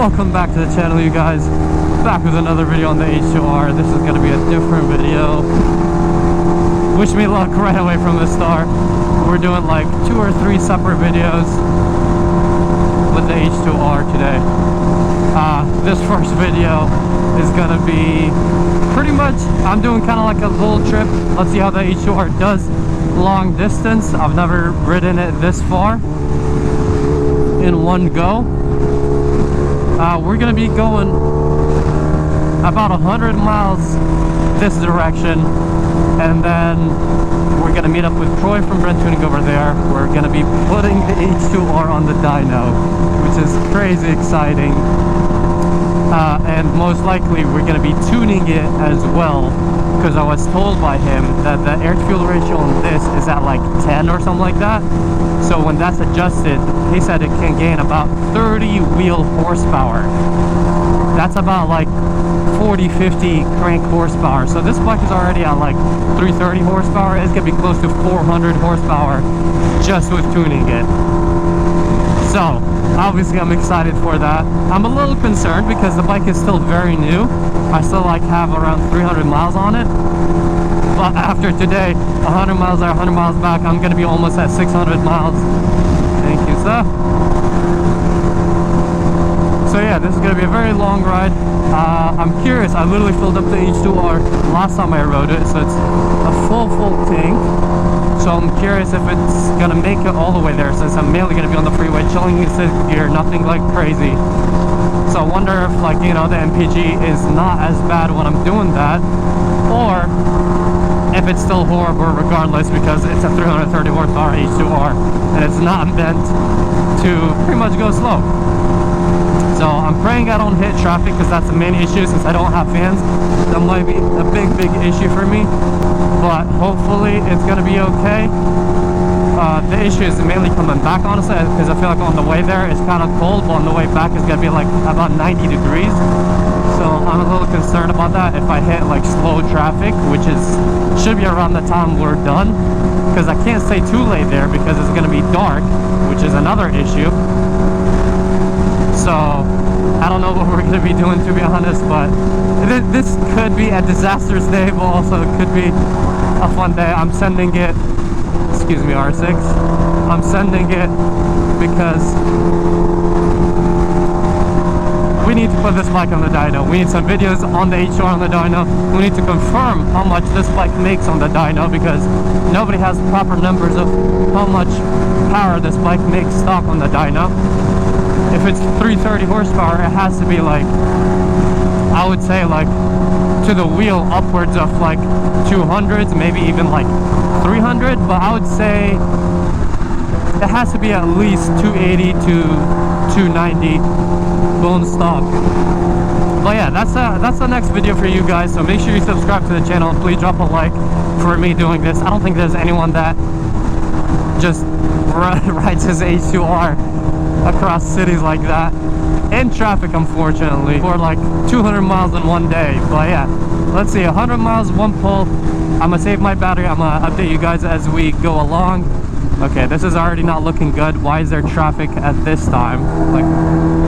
Welcome back to the channel, you guys. Back with another video on the H2R. This is going to be a different video. Wish me luck right away from the start. We're doing like 2 or 3 separate videos with the H2R today. This first video is going to be pretty much, I'm doing kind of like a little trip. Let's see how the H2R does long distance. I've never ridden it this far in one go. We're gonna be going about 100 miles this direction, and then we're gonna meet up with Troy from Brent Tuning over there. We're gonna be putting the H2R on the dyno, which is crazy exciting. And most likely we're gonna be tuning it as well, because I was told by him that the air to fuel ratio on this is at like 10 or something like that. So when that's adjusted, he said it can gain about 30 wheel horsepower. That's about like 40-50 crank horsepower. So this bike is already at like 330 horsepower. It's gonna be close to 400 horsepower just with tuning it. So obviously I'm excited for that. I'm a little concerned because the bike is still very new. I still like have around 300 miles on it. But after today, 100 miles there, 100 miles back, I'm going to be almost at 600 miles. Thank you, sir. So yeah, this is going to be a very long ride. I'm curious. I literally filled up the H2R last time I rode it, so it's a full tank. So I'm curious if it's going to make it all the way there, since I'm mainly going to be on the freeway, chilling in sixth gear, nothing like crazy. So I wonder if, like, you know, the MPG is not as bad when I'm doing that, or if it's still horrible regardless, because it's a 330 horsepower H2R and it's not meant to pretty much go slow. So I'm praying I don't hit traffic, because that's the main issue. Since I don't have fans, that might be a big issue for me, but hopefully it's gonna be okay. The issue is mainly coming back, honestly, because I feel like on the way there it's kind of cold, but on the way back it's gonna be like about 90 degrees. So I'm a little concerned about that if I hit like slow traffic, which should be around the time we're done, because I can't stay too late there because it's going to be dark, which is another issue. So I don't know what we're going to be doing, to be honest, but this could be a disastrous day, but also it could be a fun day. I'm sending it, excuse me, R6, I'm sending it because we need to put this bike on the dyno. We need some videos on the H2R on the dyno. We need to confirm how much this bike makes on the dyno, because nobody has proper numbers of how much power this bike makes stock on the dyno. If it's 330 horsepower, it has to be like, I would say like to the wheel upwards of like 200s, maybe even like 300, but I would say it has to be at least 280 to 290 bone stock. But yeah, that's the next video for you guys, so make sure you subscribe to the channel and please drop a like for me doing this. I don't think there's anyone that just rides his H2R across cities like that in traffic, unfortunately, for like 200 miles in one day. But yeah, let's see, 100 miles, one pull. I'm gonna save my battery. I'm gonna update you guys as we go along. Okay, this is already not looking good. Why is there traffic at this time? Like,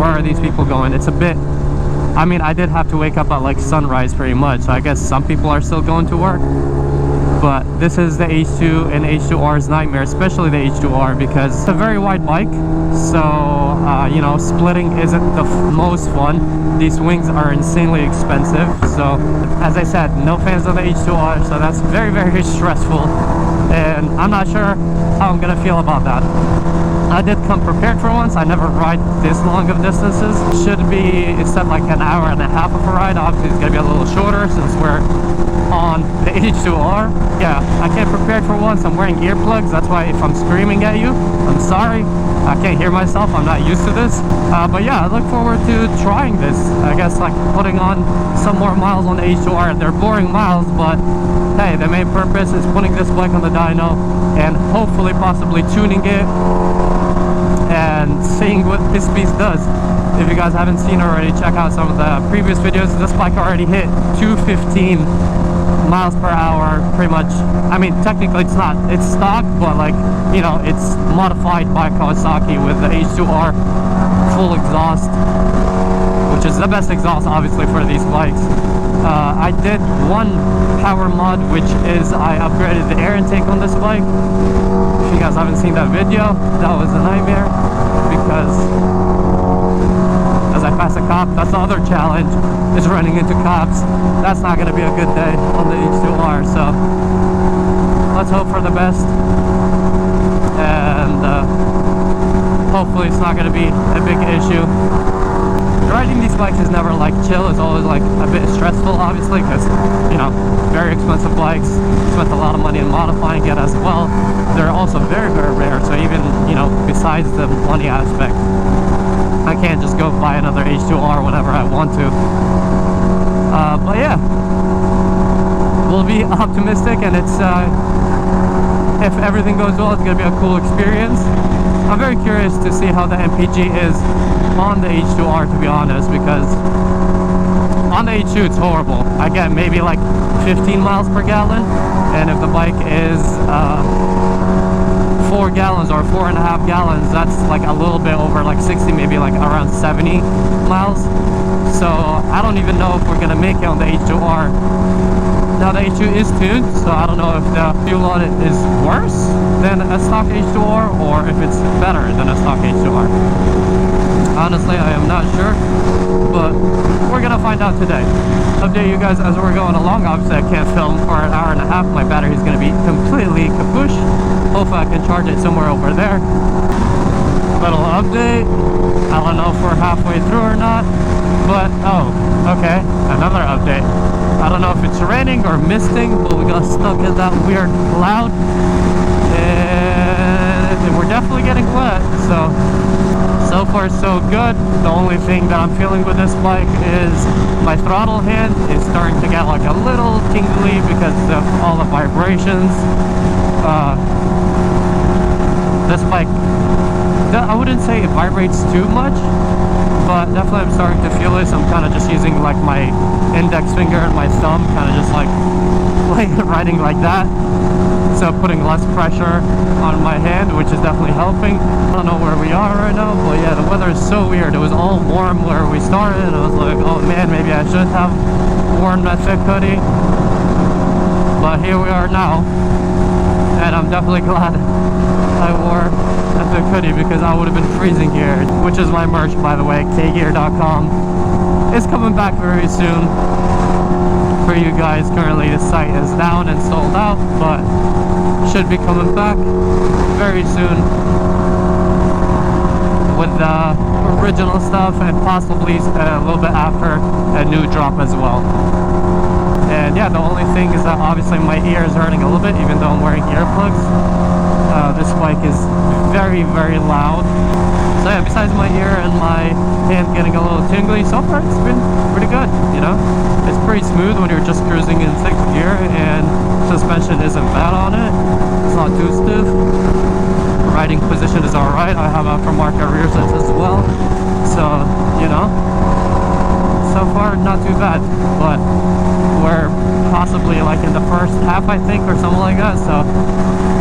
where are these people going? It's a bit, I mean, I did have to wake up at like sunrise pretty much, so I guess some people are still going to work. But this is the H2 and H2R's nightmare, especially the H2R, because it's a very wide bike. So, you know, splitting isn't the most fun. These wings are insanely expensive. So, as I said, no fans of the H2R, so that's very stressful. And I'm not sure how I'm gonna feel about that. I did come prepared for once. I never ride this long of distances. Should be, instead like an hour and a half of a ride. Obviously it's gonna be a little shorter since we're on the H2R. Yeah, I came prepared for once. I'm wearing earplugs. That's why if I'm screaming at you, I'm sorry. I can't hear myself. I'm not used to this. But yeah, I look forward to trying this. I guess like putting on some more miles on the H2R. They're boring miles, but hey, the main purpose is putting this bike on the dyno and hopefully possibly tuning it and seeing what this beast does. If you guys haven't seen already, check out some of the previous videos. This bike already hit 215 miles per hour pretty much. I mean, technically it's not, it's stock, but like, you know, it's modified by Kawasaki with the H2R full exhaust. which is the best exhaust obviously for these bikes. I did one power mod, which is I upgraded the air intake on this bike. If you guys haven't seen that video, that was a nightmare because as I pass a cop, that's the other challenge, is running into cops. That's not going to be a good day on the H2R, so let's hope for the best, and hopefully it's not going to be a big issue. Riding these bikes is never like chill. It's always like a bit stressful, obviously, because, you know, very expensive bikes. Spent a lot of money in modifying it as well. They're also very, very rare, so even, you know, besides the money aspect, I can't just go buy another H2R whenever I want to. But yeah, we'll be optimistic, and it's if everything goes well, it's gonna be a cool experience. I'm very curious to see how the MPG is on the H2R, to be honest, because on the H2 it's horrible. I get maybe like 15 miles per gallon, and if the bike is 4 gallons or 4.5 gallons, that's like a little bit over like 60, maybe like around 70 miles. So I don't even know if we're gonna make it on the H2R. Now the H2 is tuned, so I don't know if the fuel on it is worse than a stock H2R or if it's better than a stock H2R. Honestly, I am not sure, but we're gonna find out today. Update you guys as we're going along. Obviously, I can't film for an hour and a half. My battery is gonna be completely kapoosh. Hopefully, I can charge it somewhere over there. Little update. I don't know if we're halfway through or not, but oh, okay, another update. I don't know if it's raining or misting, but we got stuck in that weird cloud, and we're definitely getting wet. So far so good. The only thing that I'm feeling with this bike is my throttle hand is starting to get like a little tingly because of all the vibrations. This bike, I wouldn't say it vibrates too much, but definitely I'm starting to feel this. I'm kind of just using like my index finger and my thumb, kind of just like riding like that, so putting less pressure on my hand, which is definitely helping. I don't know where we are right now, but yeah, the weather is so weird. It was all warm where we started, and I was like, oh man, maybe I should have worn my thick hoodie, but here we are now, and I'm definitely glad I wore a thick hoodie because I would have been freezing here. Which is my merch, by the way. kgear.com is coming back very soon for you guys. Currently the site is down and sold out, but should be coming back very soon with the original stuff, and possibly a little bit after a new drop as well. And yeah, the only thing is that obviously my ear is hurting a little bit, even though I'm wearing earplugs. This bike is very, very loud. So yeah, besides my ear and my hand getting a little tingly, so far it's been pretty good, you know? It's pretty smooth when you're just cruising in 6th gear, and suspension isn't bad on it. It's not too stiff. Riding position is alright. I have aftermarket rear sets as well. So, you know, so far not too bad, but we're possibly like in the first half, I think, or something like that. So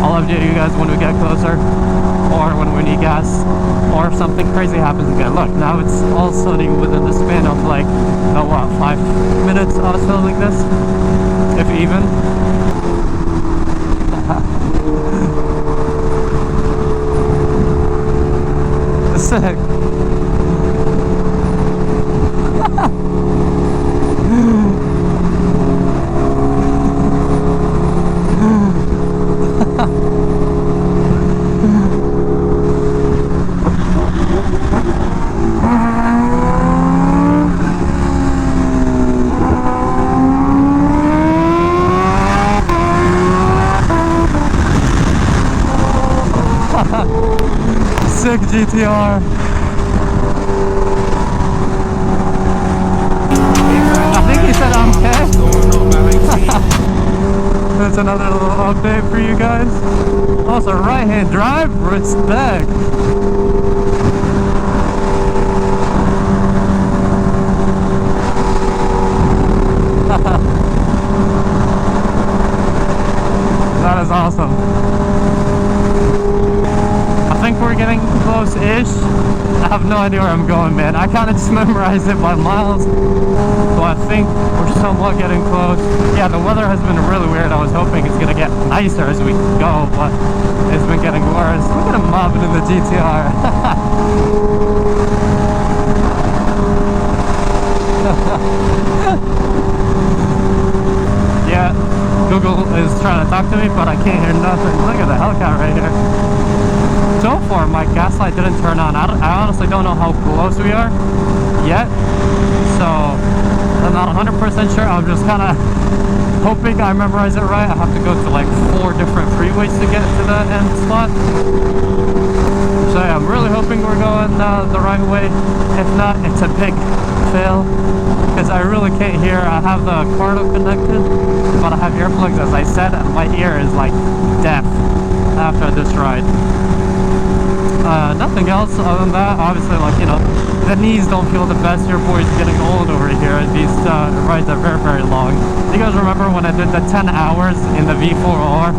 I'll update you guys when we get closer, or when we need gas, or if something crazy happens again. Look, now it's all sunny within the span of like, what, 5 minutes of us filming this, if even. Sick. Sick GTR. I think he said I'm okay. That's another little update for you guys. Also, right-hand drive, respect. That is awesome. I think we're getting close-ish. I have no idea where I'm going, man. I kind of just memorized it by miles. So I think we're somewhat getting close. Yeah, the weather has been really weird. I was hoping it's gonna get nicer as we go, but it's been getting worse. Look at him mobbing in the GTR. Yeah, Google is trying to talk to me, but I can't hear nothing. Look at the Hellcat right here. So far, my gas light didn't turn on. I honestly don't know how close we are yet, so I'm not 100% sure. I'm just kind of hoping I memorize it right. I have to go to like 4 different freeways to get to the end spot. So yeah, I'm really hoping we're going the right way. If not, it's a big fail, because I really can't hear. I have the Cordo connected, but I have earplugs, as I said, and my ear is like deaf after this ride. Nothing else other than that. Obviously, like, you know, the knees don't feel the best. Your boy's getting old over here, and these rides are very, very long. You guys remember when I did the 10 hours in the V4R?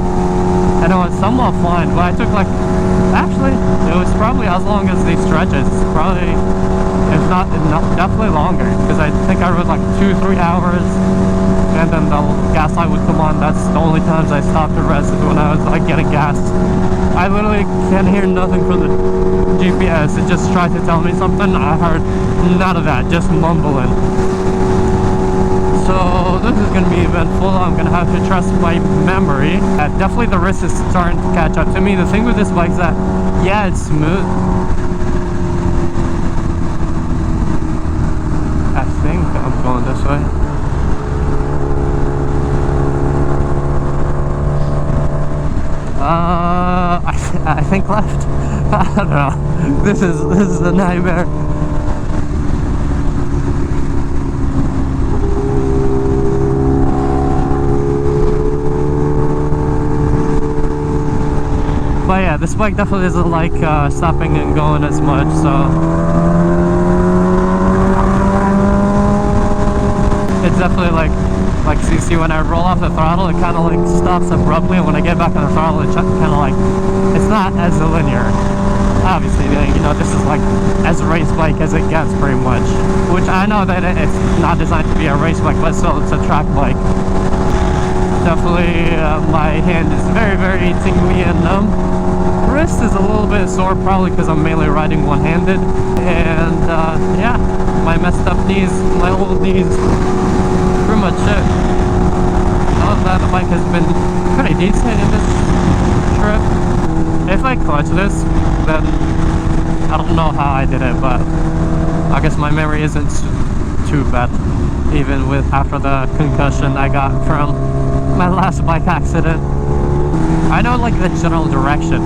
And it was somewhat fun, but I took like, actually, it was probably as long as these stretches. Probably, if not definitely longer, because I think I rode like 2-3 hours, and then the gas light would come on. That's the only times I stopped to rest, is when I was like getting gas. I literally can't hear nothing from the GPS. It just tried to tell me something. I heard none of that, just mumbling. So this is going to be eventful. I'm going to have to trust my memory. Definitely the wrist is starting to catch up to me. The thing with this bike is that, yeah, it's smooth. I think I'm going this way. I think left. I don't know. This is a nightmare. But yeah, this bike definitely doesn't like stopping and going as much, so it's definitely like you see when I roll off the throttle, it kind of like stops abruptly, and when I get back on the throttle, it kind of like, it's not as linear. Obviously, you know, this is like as race bike as it gets, pretty much. Which I know that it's not designed to be a race bike, but still, it's a track bike. Definitely, my hand is very, very tingly and numb. Wrist is a little bit sore, probably because I'm mainly riding one-handed. And yeah, my messed up knees, my old knees, pretty much it. Other than that, the bike has been pretty decent in this trip. If I clutch this, then I don't know how I did it, but I guess my memory isn't too bad, even with after the concussion I got from my last bike accident. I know like the general direction.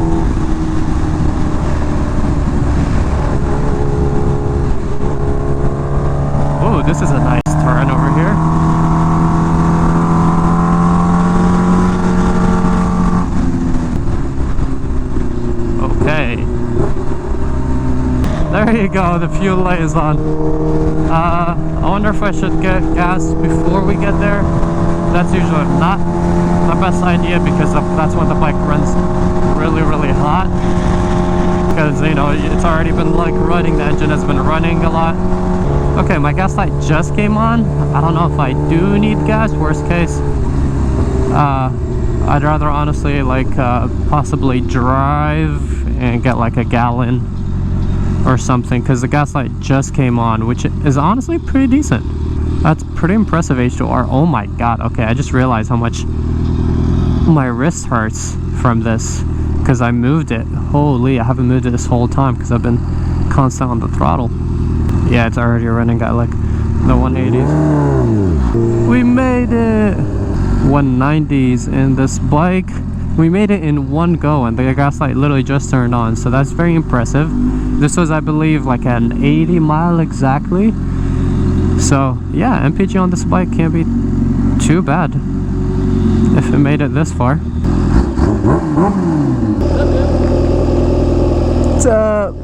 Oh, this is a nice turn over here. Okay. There you go, the fuel light is on. I wonder if I should get gas before we get there. That's usually not the best idea, because that's when the bike runs really, really hot. Because, you know, it's already been like running, the engine has been running a lot. Okay, my gas light just came on. I don't know if I do need gas. Worst case, I'd rather honestly like possibly drive and get like a gallon or something, because the gas light just came on, which is honestly pretty decent. That's pretty impressive, H2R. Oh my god. Okay, I just realized how much my wrist hurts from this, because I moved it. Holy, I haven't moved it this whole time because I've been constant on the throttle. Yeah, it's already running at like the 180s. We made it! 190s in this bike. We made it in one go, and the gas light literally just turned on, so that's very impressive. This was, I believe, like an 80 mile exactly. So yeah, MPG on this bike can't be too bad if it made it this far. What's up?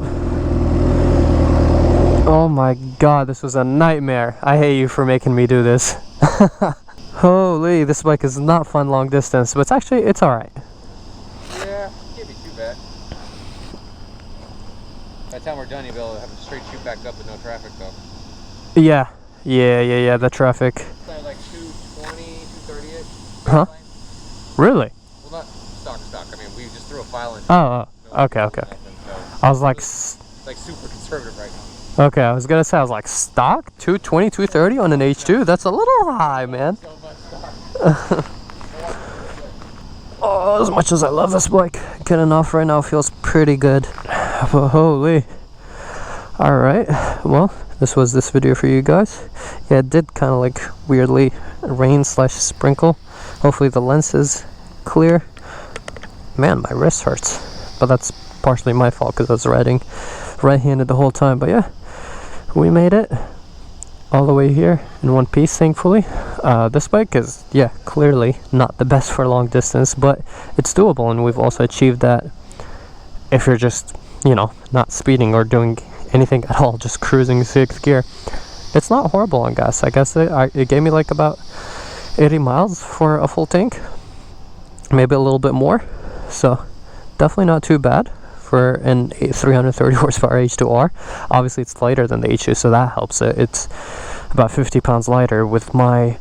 Oh my god, this was a nightmare. I hate you for making me do this. Holy, this bike is not fun long distance, but it's alright. Yeah, can't be too bad. By the time we're done, you'll be able to have a straight shoot back up with no traffic, though. Yeah. The traffic. It's like 220, 230-ish. Huh? Really? Well, not stock. I mean, we just threw a file in. Oh, okay. Nothing, so I was like... it's like super conservative right now. Okay, I was gonna say, I was like, stock? 220, 230 on an H2? That's a little high, man. So much stock. Oh, as much as I love this bike, getting off right now feels pretty good. But holy. Alright, well, this was this video for you guys. Yeah, it did kind of like weirdly rain/sprinkle. Hopefully the lens is clear. Man, my wrist hurts. But that's partially my fault because I was riding right-handed the whole time. But yeah, we made it all the way here in one piece, thankfully. This bike is, yeah, clearly not the best for long distance, but it's doable, and we've also achieved that if you're just, you know, not speeding or doing anything at all, just cruising 6th gear. It's not horrible on gas. I guess it gave me like about 80 miles for a full tank, maybe a little bit more, so definitely not too bad for an 330 horsepower H2R. Obviously it's lighter than the H2, so that helps it. It's about 50 pounds lighter. With my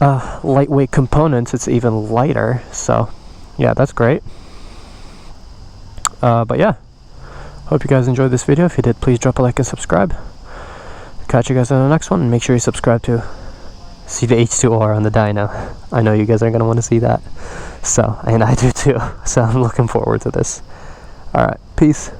lightweight components, it's even lighter, so yeah, that's great. But yeah, hope you guys enjoyed this video. If you did, please drop a like and subscribe. Catch you guys on the next one, and make sure you subscribe to see the H2R on the dyno. I know you guys are gonna want to see that, so, and I do too, so I'm looking forward to this. Alright, peace.